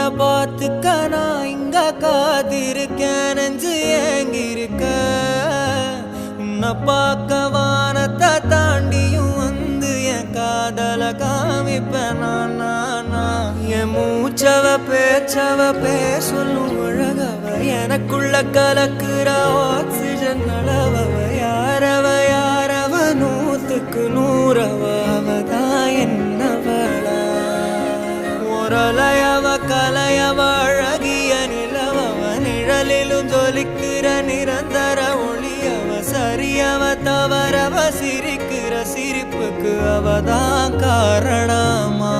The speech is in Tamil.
உன்னை பார்த்துக்க நான் இங்க காத்திருக்கேன் நெஞ்சு ஏங்கிருக்க உன்னை பார்க்க வானத்தை தாண்டியும் வந்து என் காதல காமிப்பேன் நான் என் மூச்சவ பேச்சவ பேசலும் அழகவ எனக்குள்ள கலக்குற ஆக்சிஜன் அளவவ யாரவ நூத்துக்கு நூறவ அவதான் என்னவளா ஒரலையவ கலையவ அழகிய நிலவவ நிழலிலும் ஜொலிக்கிற நிரந்தர ஒளியவ சரியவ தவறவ சிரிக்கிற சிரிப்புக்கு அவதான் காரணமா